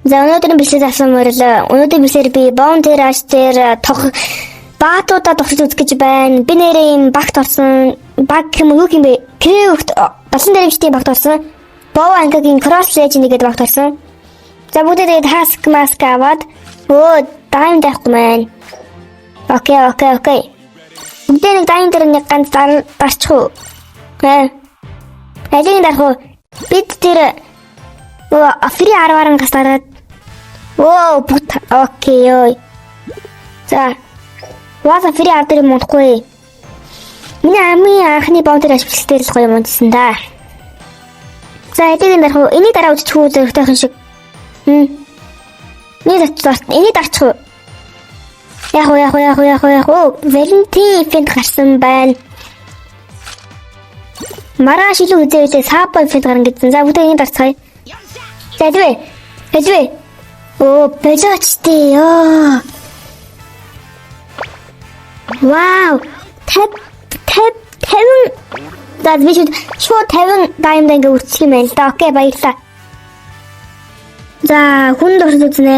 За өнөөдрийн бичлэг асуумаар л өнөөдрийн бичлэгээр би Bounty Rush дээр баатуудаа тогтож үзэх гэж байна. Би нэрээ юм багт орсон. Баг юм уу юм бэ? Крэвт болсон дэрэмжтийн багт орсон. Bow Anchor-гийн Cross Legend гэдэг багт орсон. За бүгдээ task mask аваад дайм даахгүй маань. Окей. Бүгдээ нэг дайм дээр нэг ганц дарчих уу? Алийг дарах уу? Бид тэр фри 10-аар гасараад окей. За васа фри 10 дээр муудахгүй. Миний амын анхны Bounty Rush бичлэгтэй л гоё юм унтсан да. За алийг дарах уу? Энийг дараа үзчих үү зөрөгтэйхэн шиг. Энийг дарчих уу? Яг уу. Valentine event гарсан байна. Маргааш илүү үзээ саапа event гарна гэсэн. За бүгд энийг дарцгаая. За хэдвэ. Бэлочтэй ёо. Вау. Тэп. За би шууд 50 даймд ингээ үрчих юм байна л да. Окей, баярлалаа. За хүн дурсаж үзнэ.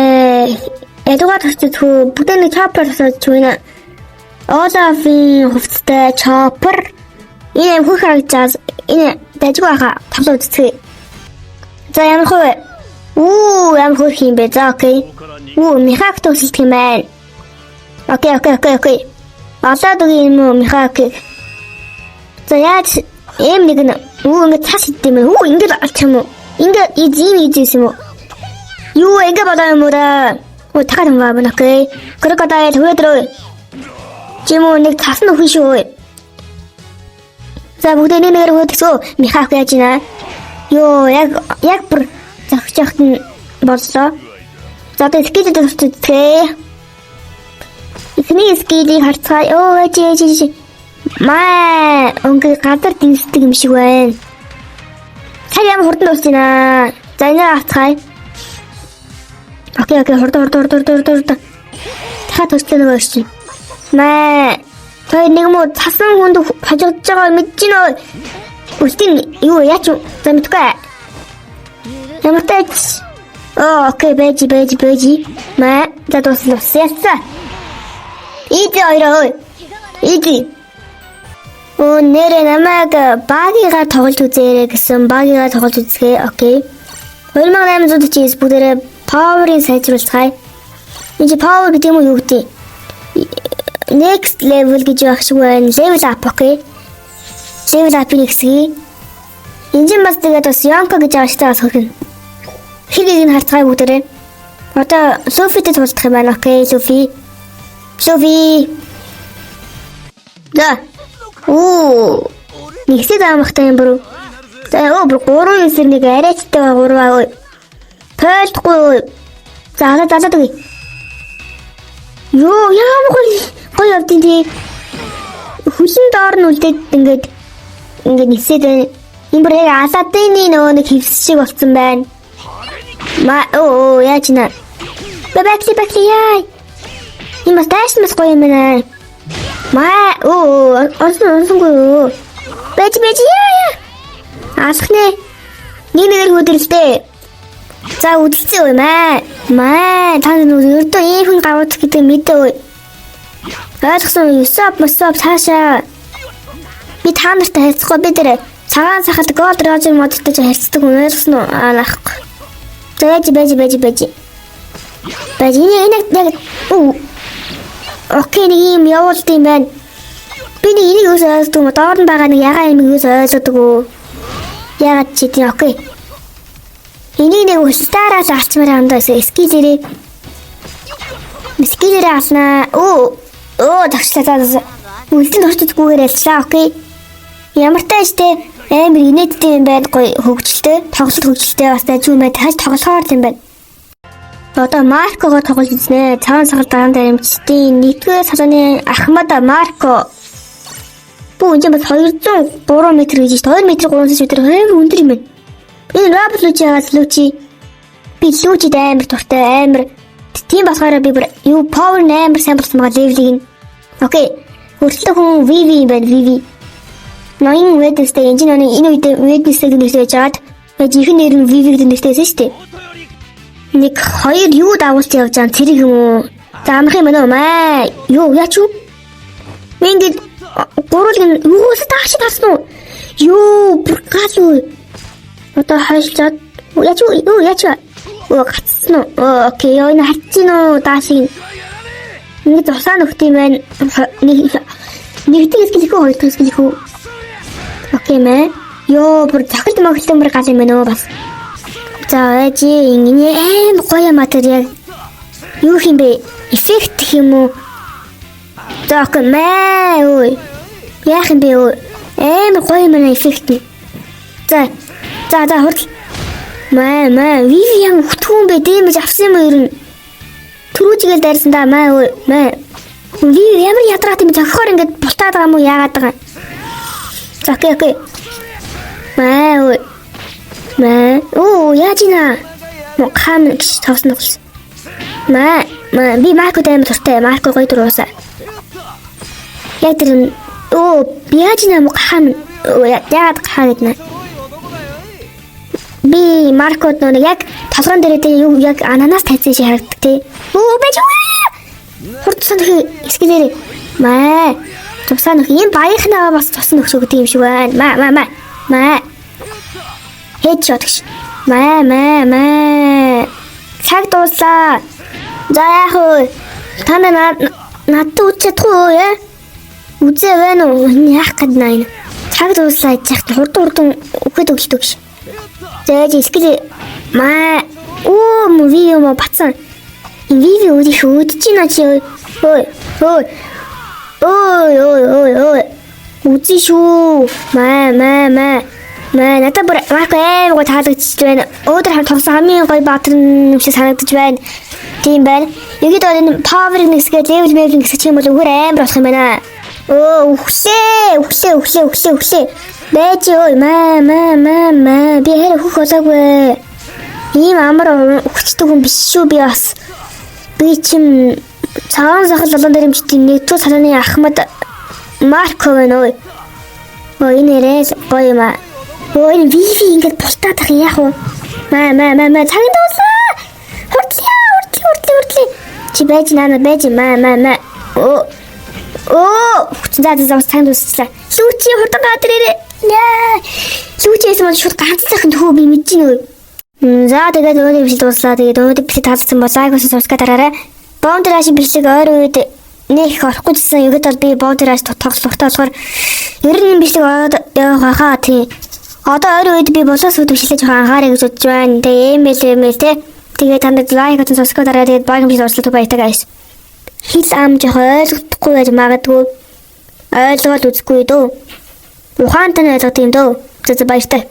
Ядугаар тусч хөө бүгд нэг chopper тусаж чуйна. Олафын хувцастай chopper. Энэ хөх харагдаж энэ дайггүй хаа тавлаа үзтгий. За ямар хөө? Ямар хөх юм бэ? За окей. Мехак төсөлт юм байна. Окей. Олоод үгүй юм уу мехак. За яаж эм нэг ингэ цаас идэм юм. Ингэ алч юм уу? Ингэ ийзээс юм уу? Юу ингэ болоо юм уу да? Такад юм байна окей. Крокодил хөөдрөө. Чимөө нэг цаас нөхөн шүү. За бүгд нэгээр хөөдсөө мехак яаж ийна? Йоо яг бүр зогсохт нь боллоо. За тэгээд скилд төвчтэй. Ихний скилийг харцгаа. Ээж. Маа өнгө гадар дэнсдэг юм шиг байна. Цаг ямар хурдан дуусна. За энэ авцгаая. Окей хурдан. Та төстэй нөгөө шүү. Маа той нэг муу цасан хүнд хажигдж байгаа мэдэж гинөө. Үлдэн юу яач за мэдгүй. Ямар тач. Окей бэжи. Маа за дуслаа. Иди. Нэрээ намайг багигаар тоглож үзээрэй гэсэн. Багигаар тоглож үзье. Окей. 2800 бүгдээрээ power-ыг сайжруулцгаая. Энэ power гэдэг юм уу юу гэдэг? Next level гэж байх шиг байна. Level up окей. Level up-ийг хэсгий. Энэжин бас тэгээд бас Yonko гэж байгаа штэ бас хөргөн. Хэрийг нь харцгаая бүгдээрээ. Одоо Sophie-тэй туулах юм байна. Окей, Sophie. Да. Нэгсээ даамахтай юм бүр. За бүр 3 эсрэг нэг арайчтай 3 аа. Тойлдохгүй. За алаад үгүй. Юу ямар гоё явдیں۔ Тий. Хүлэн доор нь үлдээд ингээд нэгсээд байна. Энэ бүр яг Аладдины нөгөө нэг хевс шиг болсон байна. Яаж нэ? Бэкли яа. Энэ бас дэшмэс гоё юм байна. Онсонгүй. Бэж яа. Алхнэ. Нэгээр хөдөлтэй. За үдэлцээ үе маа. Та өөртөө ийм хүн гарууд гэдэг мэдээ үе. Ойлгосон ёсоп цаашаа. Би та нартай харьцахгүй би тэр цагаан сахалт Gold Roger модтой харьцдаг хүн ойлгосон уу? Нахгүй. За бэж. Энэ окей нэг юм явуулт юм байна. Би нэг энийг ойлгодог юм. Доор нь байгаа нэг ягаан юм ойлгодог уу? Ягаад чи тийм окей. Энийг нэг устаараа зарчмаар амдаас скилэрээ авснаа. Тагчлаа. Үлдэн орчдгүйгээр ялцлаа окей. Ямар тааштай амар инээдтэй юм байна гоё хөгжилтэй. Тоглолт хөгжилтэй бас ажгүй мэд хаж тоглохоор юм байна. Одоо Маркогоор тоглож үзнэ. Цагаан сахал даан дарамжтын 1-р салууны Ахмад Марко. Бүү энэ бас 203 м гэж 2 м 3 см амар өндөр юм байна. Энэ Лучи би Лучид амар туртай амар тийм болохоор би юу power амар сайн болсон байгаа левелийг нь. Окей. Хөрөлтөө хүн VV юм байна VV. Ноён Wednesday энэ үед Wednesday нэртэй жаад жинхэнэ нэр нь VV гэдэг нэртэйсэн шүү дээ. нэг хоёр юу дагуулж явж байгаа тэрийг юм уу? За амрах юм байна уу? Маа юу яач юу? Минь гурван юус тааш тасна уу? Юу гал уу? Одоо хайшлаад яач юу яач оо гацсан уу? Окей энэ хатчин уу даашиг. Ингээд тусаа нөхт юм байна. Нэгдэл скилэхүү хоёрдол скилэхүү. Окей мэ. Ёо бүр захилт мөглөн бүр гал юм байна уу бас. За ээжи энэ аим гоё материал. Юу юм бэ? Эффект гэх юм уу? За окей мэ ой. Яах юм бэ ой? Аим гоё юм эффект. За хурд. Мэ Вивиан хөтгөн бэ дэмэж авсан юм ер нь. Түрүүжигээл дайрсан да мэ ой мэ. Вив ямар ядраад юм зохихоор ингээд бултаад байгаа юм уу яагаад байгаа. За окей. Мэ ой. Мэ оо яажина. Мохам гэж тавсан уу? Мэ би Марко дэм туртай. Марко гоё дуусаа. Яг тэр оо би яажина мохам яагаад хаад нэ. Би Маркод нөө яг толгоон дээрээ юу яг ананас тайцсан шиг харагддаг тий. Оо байж уу. Хурдсан их эскэлэр. Маа. Тусаа нөх юм баяхнаа бас тосон нөхшөө гэдэг юм шиг байна. Маа. Headshot гэж. Маа. Цаг дуусаа. За яах вэ? Та надад үчихгүй яа? Үзээ байна уу? Яах гээд наа. Цаг дуусаа яах хурдан өгөхөд өгч. Зэж скил маа. Оо видео мо бацсан. Энэ видео үдих үдэж байна чи. Ой. Үзэн шүү. Маа. Надад бүр Марко аймаг таалагдчих байна. Өөдөр хам тоглосон хамгийн гоё баатар юм шиг санагдаж байна. Тийм байна. Ерөөдөө энэ power нэгсгээ level нэгсгэх юм бол өөр амар болох юм байна. Оо үхлээ. Бэж ой маа би хэрэг хөх болоогүй. Ийм амар өгчдөг хүн биш шүү би бас. Би чим цагаан сахал болон дээр юмчдын нэгдүгээр салааны Ахмад Марко байна ой. Ой нэрээс гоё маа. Ой Виви ингээд бултаад ах яах вэ? Маа цагийн дуусаа. Хурдлээ. Чи байж маа. Оо за цагийн дуусчлаа. Лүүчи хурдан гадар ирээ. Яа. Лүүчээс мөн шууд ганцхан төхөө би мэдэж нөө. За тэгээд өнөөдөр бичлэг дуслаа. Тэгээд өнөөдөр бичлэг таалагдсан бол лайк болон сабскрайб дараарай. Бондрааш бичлэг ойр үед нэг их орохгүй гэсэн юуд бол би бондрааш тогтолцохтой болохоор ер нь бичлэг явах хаа тий. Одоо ойр үед би болоос үүд бичлэг жоохон анхаарай гэж бодож байна. Тэгээд email тий. Тэгээд танд лайк болон сабскрайб дараарай. Тэгээд баг бичлэг дуслах баяртай guys. Хэл ам жоохон ойлгохгүй байж магадгүй. Ойлгоод үзэхгүй дөө. Ухаантай ойлгох юм дөө. За баяртай.